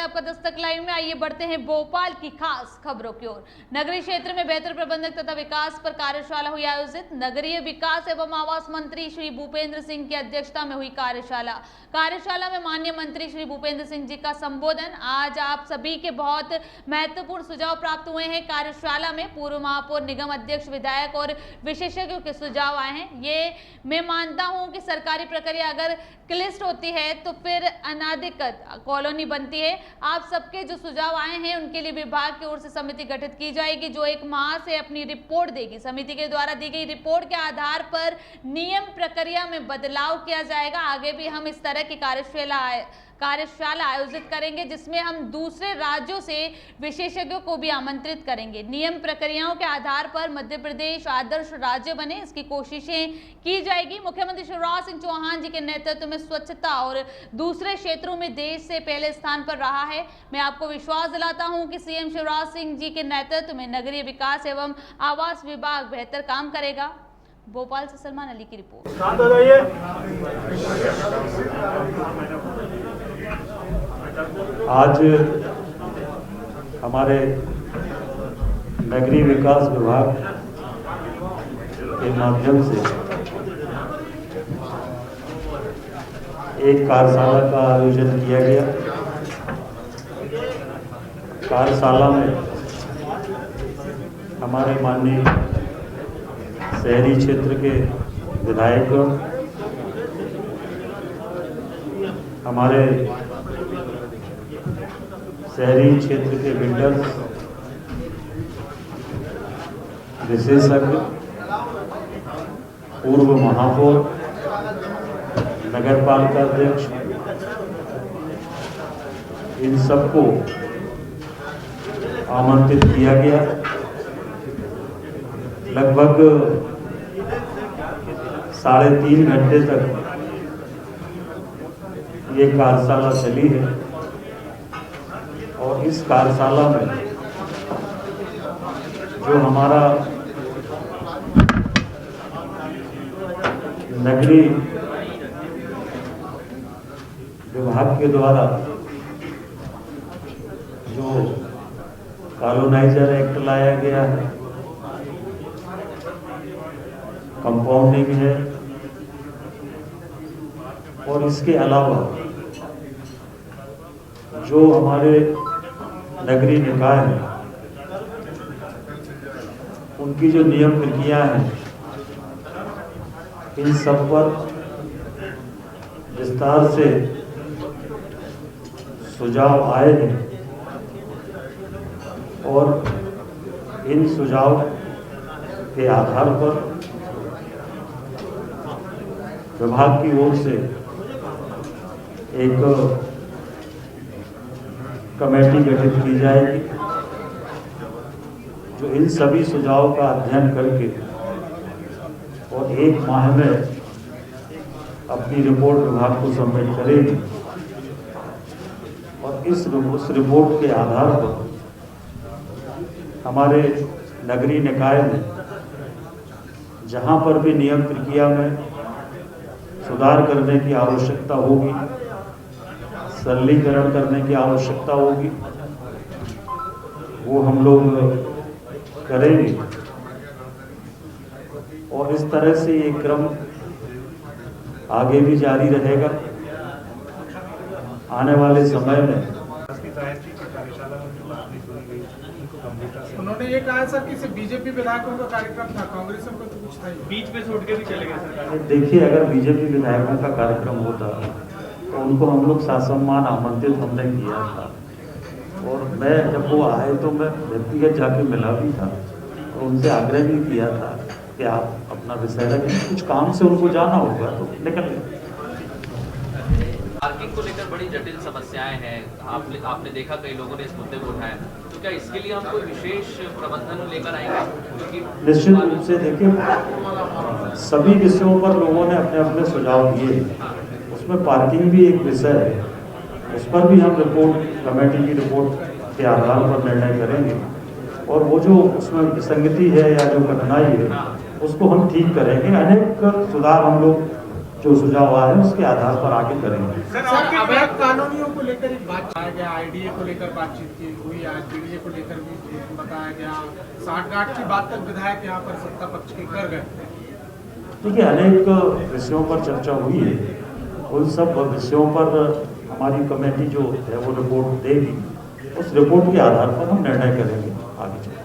आपका दस्तक लाइव में। आइए बढ़ते हैं भोपाल की खास खबरों की ओर। नगरीय क्षेत्र में बेहतर प्रबंधक तथा विकास पर कार्यशाला हुई आयोजित। नगरीय विकास एवं आवास मंत्री श्री भूपेंद्र सिंह की अध्यक्षता में हुई कार्यशाला में माननीय मंत्री श्री भूपेंद्र सिंह जी का संबोधन। आज आप सभी के बहुत महत्वपूर्ण सुझाव प्राप्त हुए हैं। कार्यशाला में पूर्व महापौर, निगम अध्यक्ष, विधायक और विशेषज्ञों के सुझाव आए हैं। ये मैं मानता हूं कि सरकारी प्रक्रिया अगर क्लिष्ट होती है तो फिर अनाधिकृत कॉलोनी बनती है। आप सबके जो सुझाव आए हैं उनके लिए विभाग की ओर से समिति गठित की जाएगी, जो 1 माह से अपनी रिपोर्ट देगी। समिति के द्वारा दी गई रिपोर्ट के आधार पर नियम प्रक्रिया में बदलाव किया जाएगा। आगे भी हम इस तरह की कार्यशाला आयोजित करेंगे, जिसमें हम दूसरे राज्यों से विशेषज्ञों को भी आमंत्रित करेंगे। नियम प्रक्रियाओं के आधार पर मध्य प्रदेश आदर्श राज्य बने, इसकी कोशिशें की जाएगी। मुख्यमंत्री शिवराज सिंह चौहान जी के नेतृत्व में स्वच्छता और दूसरे क्षेत्रों में देश से पहले स्थान पर रहा है। मैं आपको विश्वास दिलाता हूं कि सीएम शिवराज सिंह जी के नेतृत्व में नगरीय विकास एवं आवास विभाग बेहतर काम करेगा। भोपाल से सलमान अली की रिपोर्ट। आज हमारे नगरीय विकास विभाग के माध्यम से एक कार्यशाला का आयोजन किया गया। कार्यशाला में हमारे माननीय शहरी क्षेत्र के विधायक, हमारे शहरी क्षेत्र के बिल्डर्स, विशेषज्ञ, पूर्व महापौर, नगर पालिका अध्यक्ष, इन सबको आमंत्रित किया गया। लगभग 3.5 घंटे तक ये कार्यशाला चली है और इस कार्यशाला में जो हमारा नगरीय विभाग के द्वारा जो कॉलोनाइजर एक्ट लाया गया है, कंपाउंडिंग है, और इसके अलावा जो हमारे नगरीय निकाय हैं उनकी जो नियम प्रक्रिया हैं, इन सब पर विस्तार से सुझाव आए हैं और इन सुझाव के आधार पर विभाग की ओर से एक कमेटी गठित की जाएगी, जो इन सभी सुझावों का अध्ययन करके और 1 माह में अपनी रिपोर्ट विभाग को सबमिट करेगी। और उस रिपोर्ट के आधार पर हमारे नगरीय निकाय में जहां पर भी नियम प्रक्रिया में सुधार करने की आवश्यकता होगी, सरलीकरण करने की आवश्यकता होगी, वो हम लोग करेंगे। और इस तरह से ये क्रम आगे भी जारी रहेगा। आने वाले समय में उन्होंने ये कहा सर कि सिर्फ बीजेपी विधायकों का कार्यक्रम था, कांग्रेस को तो कुछ था, बीच में छोड़ के भी चले गए सर। देखिए, अगर बीजेपी विधायकों का कार्यक्रम होता तो उनको हम लोग ससम्मान आमंत्रित हमने किया था, और मैं जब वो आए तो मैं व्यक्तिगत जाके मिला भी था और उनसे आग्रह भी किया था कि आप अपना विषय रखें, कुछ काम से उनको जाना होगा तो निकल गए। पार्किंग को लेकर बड़ी जटिल समस्याएं हैं, आपने देखा कई लोगों ने इस मुद्दे को उठाया, तो क्या इसके लिए हम कोई विशेष प्रबंधन लेकर आएंगे? क्योंकि निश्चित रूप से देखिए, सभी विषयों पर लोगों ने अपने अपने सुझाव दिए, उसमें पार्किंग भी एक विषय है। उस पर भी हम कमेटी की रिपोर्ट के आधार पर निर्णय करेंगे, और वो जो उसमें विसंगति है या जो कठिनाई है उसको हम ठीक करेंगे। अनेक सुधार हम लोग जो सुझाव आए उसके आधार पर आगे करेंगे। सर अवैध कानूनियों को लेकर एक बात बताया गया, आईडीए को लेकर बातचीत की हुई, आज पीडीए को लेकर भी बताया गया, साठगांठ की बात तक विधायक यहाँ पर सत्ता पक्ष के कर गए। देखिए, अनेक विषयों पर चर्चा हुई है, उन सब विषयों पर हमारी कमेटी जो है वो रिपोर्ट देगी, उस रिपोर्ट के आधार पर हम निर्णय करेंगे आगे चल।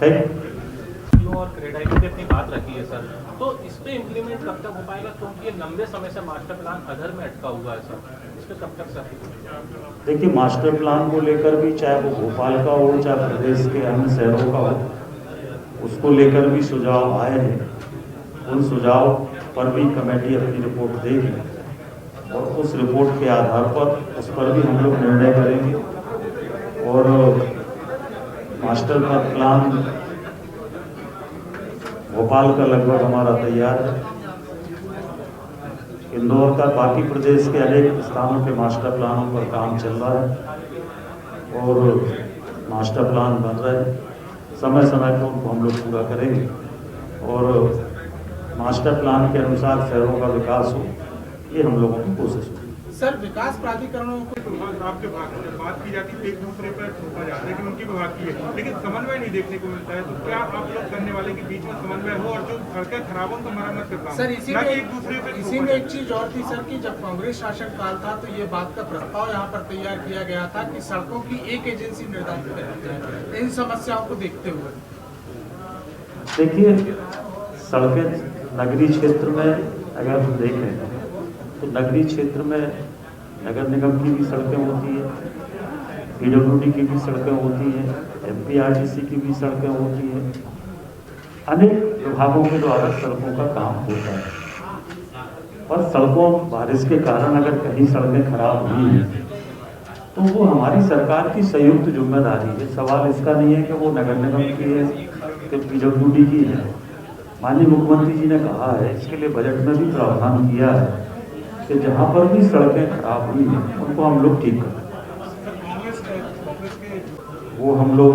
Thank you. और क्रेडाइल की अपनी बात रखी है सर, तो इस पे इम्प्लीमेंट कब तक हो पाएगा, क्योंकि ये लंबे समय से मास्टर प्लान अधर में अटका हुआ है सर, इस पे कब तक सर? देखिए, मास्टर प्लान को लेकर भी, चाहे वो भोपाल का हो चाहे प्रदेश के अन्य शहरों का हो, उसको लेकर भी सुझाव आए हैं। उन सुझाव पर भी कमेटी अपनी रिपोर्ट देगी और उस रिपोर्ट के आधार पर उस पर भी हम लोग निर्णय करेंगे। और मास्टर प्लान भोपाल का लगभग हमारा तैयार है, इंदौर का, बाकी प्रदेश के अनेक स्थानों पे मास्टर प्लानों पर काम चल रहा है और मास्टर प्लान बन रहे हैं। समय समय पर उनको हम लोग पूरा करेंगे और मास्टर प्लान के अनुसार शहरों का विकास हो, ये हम लोगों की कोशिश होगी। सर विकास प्राधिकरणों को आपके बात की जाती है, एक दूसरे पर थोपा जाता है कि उनकी विभाग की है, लेकिन समन्वय नहीं देखने को मिलता है। तो क्या आप लोग करने वाले के बीच में समन्वय हो और जो सड़कें खराब हो तो मरम्मत का काम, सर इसी में एक चीज और थी सर कि जब कांग्रेस शासन काल था तो ये बात का प्रस्ताव यहाँ पर तैयार किया गया था कि सड़कों की एक एजेंसी निर्धारित करती है। इन समस्याओं को देखते हुए देखिए, सड़कें नगरीय क्षेत्र में अगर हम देखें तो नगरीय क्षेत्र में नगर निगम की भी सड़कें होती हैं, पीडब्ल्यूडी की भी सड़कें होती हैं, एमपीआरडीसी की भी सड़कें होती हैं, अनेक विभागों के द्वारा सड़कों का काम होता है। पर सड़कों बारिश के कारण अगर कहीं सड़कें खराब हुई हैं तो वो हमारी सरकार की संयुक्त जिम्मेदारी है। सवाल इसका नहीं है कि वो नगर निगम की है कि पीडब्ल्यूडी की है। माननीय मुख्यमंत्री जी ने कहा है, इसके लिए बजट में भी प्रावधान किया है कि जहाँ पर भी सड़कें खराब हुई हैं उनको हम लोग ठीक करें, वो हम लोग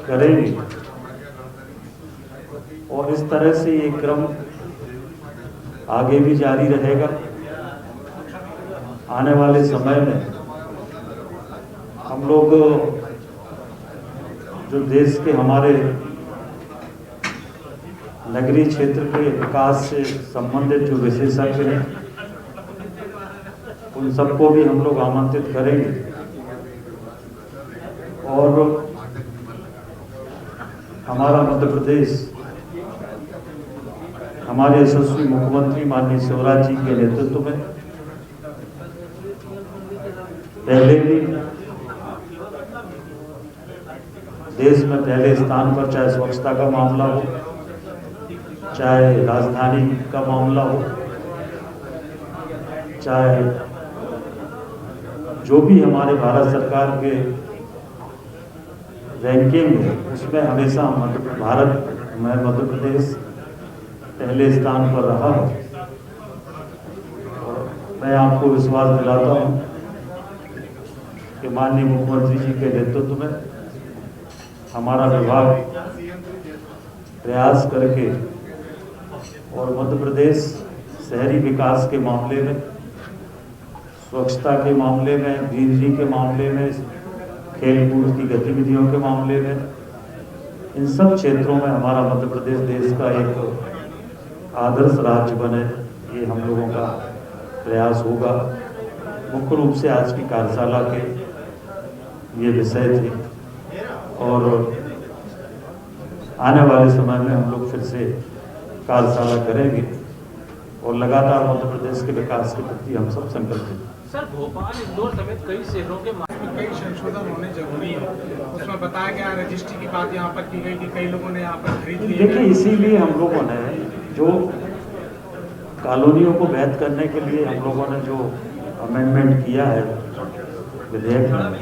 करेंगे। और इस तरह से ये क्रम आगे भी जारी रहेगा। आने वाले समय में हम लोग जो देश के हमारे नगरीय क्षेत्र के विकास से संबंधित जो विशेषज्ञ हैं उन सबको भी हम लोग आमंत्रित करेंगे और हमारा मध्य प्रदेश हमारे यशस्वी मुख्यमंत्री माननीय शिवराज जी के नेतृत्व में पहले भी देश में पहले स्थान पर, चाहे स्वच्छता का मामला हो, चाहे राजधानी का मामला हो, चाहे जो भी हमारे भारत सरकार के रैंकिंग है उसमें हमेशा भारत में मध्य प्रदेश पहले स्थान पर रहा है। और मैं आपको विश्वास दिलाता हूं कि माननीय मुख्यमंत्री जी के नेतृत्व में हमारा विभाग प्रयास करके और मध्य प्रदेश शहरी विकास के मामले में, स्वच्छता के मामले में, ग्रीनरी के मामले में, खेलकूद की गतिविधियों के मामले में, इन सब क्षेत्रों में हमारा मध्य प्रदेश देश का एक आदर्श राज्य बने, ये हम लोगों का प्रयास होगा। मुख्य रूप से आज की कार्यशाला के ये विषय थे और आने वाले समय में हम लोग फिर से कार्यशाला करेंगे और लगातार मध्य प्रदेश के विकास के प्रति हम सब संकल्पित हैं। सर भोपाल, इंदौर समेत कई शहरों के कई संशोधन होने जरूरी है, उसमें बताया गया रजिस्ट्री की बात यहाँ पर की गई कि कई लोगों ने यहाँ पर खरीद ली। देखिए, इसीलिए हम लोगों ने जो कॉलोनियों को वैध करने के लिए हम लोगों ने जो अमेंडमेंट किया है विधेयक में,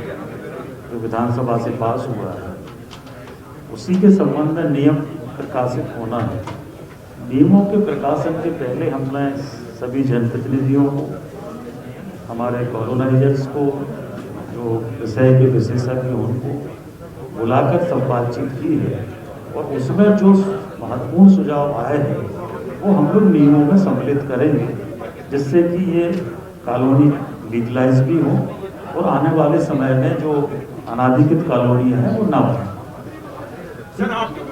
जो विधानसभा से पास हुआ है, उसी के संबंध में नियम प्रकाशित होना है। नियमों के प्रकाशन के पहले हमने सभी जनप्रतिनिधियों को, हमारे कॉलोनाइजर्स को, जो विषय के विशेषज्ञ उनको बुलाकर सब बातचीत की है और उसमें जो महत्वपूर्ण सुझाव आए हैं वो हम लोग नियमों में सम्मिलित करेंगे, जिससे कि ये कॉलोनी लीगलाइज भी हो और आने वाले समय में जो अनाधिकृत कॉलोनी है वो ना बने। सर आपके